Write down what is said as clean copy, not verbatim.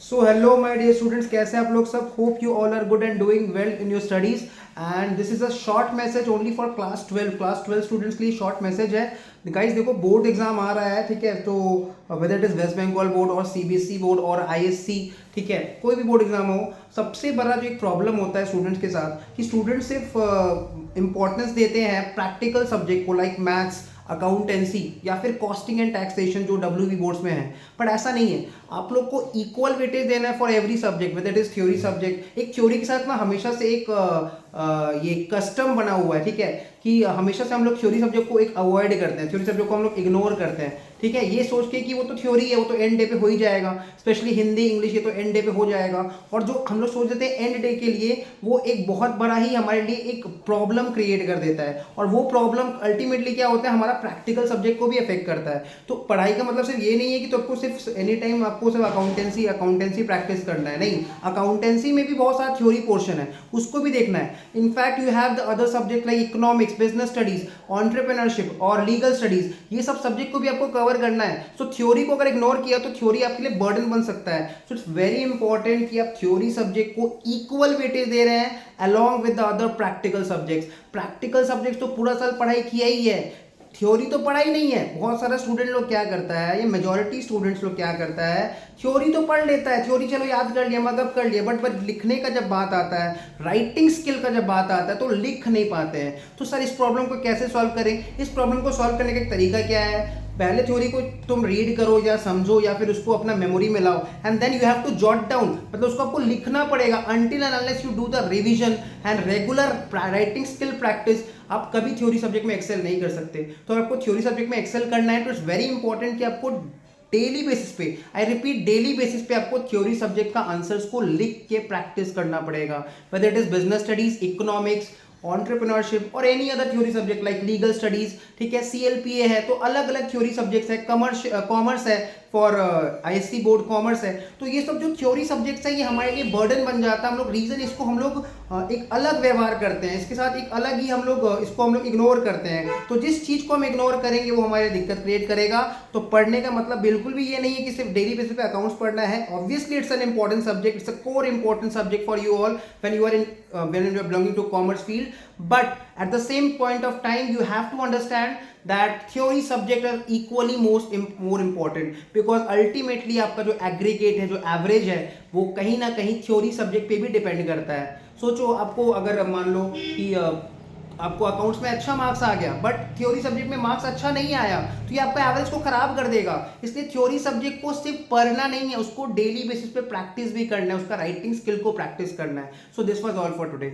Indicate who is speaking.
Speaker 1: So hello my dear students, कैसे आप लोग सब? Hope you all are good and doing well in your studies. And this is a short message only for class 12 students के लिए short message है। Guys देखो, board exam आ रहा है, ठीक है? तो whether it is West Bengal board और सीबीएसई बोर्ड और आईएससी, ठीक है, कोई भी बोर्ड एग्जाम हो, सबसे बड़ा जो एक प्रॉब्लम होता है स्टूडेंट्स के साथ कि स्टूडेंट सिर्फ इंपॉर्टेंस देते हैं प्रैक्टिकल सब्जेक्ट को, लाइक मैथ्स, अकाउंटेंसी या फिर कॉस्टिंग एंड टैक्सेशन जो डब्ल्यूबी बोर्ड्स में है। बट ऐसा नहीं है, आप लोग को इक्वल वेटेज देना है for every subject, weather it is theory subject. एक थ्योरी के साथ ना हमेशा से एक ये कस्टम बना हुआ है, ठीक है, कि हमेशा से हम लोग थ्योरी सब्जेक्ट को एक अवॉइड करते हैं, थ्योरी सब्जेक्ट को हम लोग इग्नोर करते हैं, ठीक है, ये सोच के कि वो तो थ्योरी है, वो तो एंड डे पे हो ही जाएगा। स्पेशली हिंदी इंग्लिश, ये तो एंड डे पे हो जाएगा। और जो हम लोग सोच देते हैं एंड डे के लिए, वो एक बहुत बड़ा ही हमारे लिए एक प्रॉब्लम क्रिएट कर देता है। और वो प्रॉब्लम अल्टीमेटली क्या होता है, हमारा प्रैक्टिकल सब्जेक्ट को भी अफेक्ट करता है। तो पढ़ाई का मतलब सिर्फ ये नहीं है कि तो आपको सिर्फ एनी टाइम आपको सिर्फ अकाउंटेंसी प्रैक्टिस करना है, नहीं, अकाउंटेंसी में भी बहुत सारा थ्योरी पोर्शन है, उसको भी देखना है। In fact you have the other subject like economics, business studies, entrepreneurship और लीगल स्टडीज, ये सब सब्जेक्ट को भी आपको कवर करना है। सो थ्योरी को अगर इग्नोर किया तो थ्योरी आपके लिए बर्डन बन सकता है। सो इट्स वेरी इंपॉर्टेंट कि आप थ्योरी सब्जेक्ट को इक्वल वेटेज दे रहे हैं along with the other practical subjects. Practical subjects तो पूरा साल पढ़ाई किया ही है, थ्योरी तो पढ़ा ही नहीं है। बहुत सारा स्टूडेंट लोग क्या करता है, ये मेजॉरिटी स्टूडेंट्स लोग क्या करता है, थ्योरी तो पढ़ लेता है, थ्योरी चलो याद कर लिया, मतलब कर लिया, बट लिखने का जब बात आता है, राइटिंग स्किल का जब बात आता है, तो लिख नहीं पाते हैं। तो सर इस प्रॉब्लम को कैसे सॉल्व करें? इस प्रॉब्लम को सॉल्व करने का एक तरीका क्या है, पहले थ्योरी को तुम रीड करो या समझो या फिर उसको अपना मेमोरी में लाओ, and then you have to jot down, मतलब उसको आपको लिखना पड़ेगा until and unless you do the revision and regular writing skill practice. आप कभी थ्योरी सब्जेक्ट में एक्सेल नहीं कर सकते। तो आपको थ्योरी सब्जेक्ट में एक्सेल करना है तो इट्स वेरी इंपॉर्टेंट कि आपको डेली बेसिस पे, आई रिपीट डेली बेसिस पे, आपको थ्योरी सब्जेक्ट का आंसर्स को लिख के प्रैक्टिस करना पड़ेगा। Whether it is business studies, economics, entrepreneurship और any other theory subject like legal studies, ठीक है, सीएलपीए है, तो अलग अलग थ्योरी सब्जेक्ट्स है, कॉमर्स है फॉर आईएससी बोर्ड कॉमर्स है। तो ये सब जो थ्योरी सब्जेक्ट्स है, ये हमारे लिए बर्डन बन जाता है। हम लोग रीजन इसको हम लोग एक अलग व्यवहार करते हैं, इसके साथ एक अलग ही हम लोग इसको हम लोग इग्नोर करते हैं। तो जिस चीज को हम इग्नोर करेंगे वो हमारे दिक्कत क्रिएट करेगा। तो पढ़ने का मतलब बिल्कुल भी ये नहीं है कि सिर्फ डेली बेसिस पे अकाउंट्स पढ़ना है। Obviously it's an important subject, it's a core important subject for you all when you are in when you are belonging to commerce field, but at the same point of time you have to understand that theory subject are equally more important, because ultimately आपका जो aggregate है, जो average है, वो कहीं ना कहीं theory subject पे भी डिपेंड करता है। सोचो, आपको अगर मान लो कि आपको अकाउंट्स में अच्छा मार्क्स आ गया बट थ्योरी सब्जेक्ट में मार्क्स अच्छा नहीं आया, तो ये आपका एवरेज को खराब कर देगा। इसलिए थ्योरी सब्जेक्ट को सिर्फ पढ़ना नहीं है, उसको डेली बेसिस पे प्रैक्टिस भी करना है, उसका राइटिंग स्किल को प्रैक्टिस करना है। So this was all for today.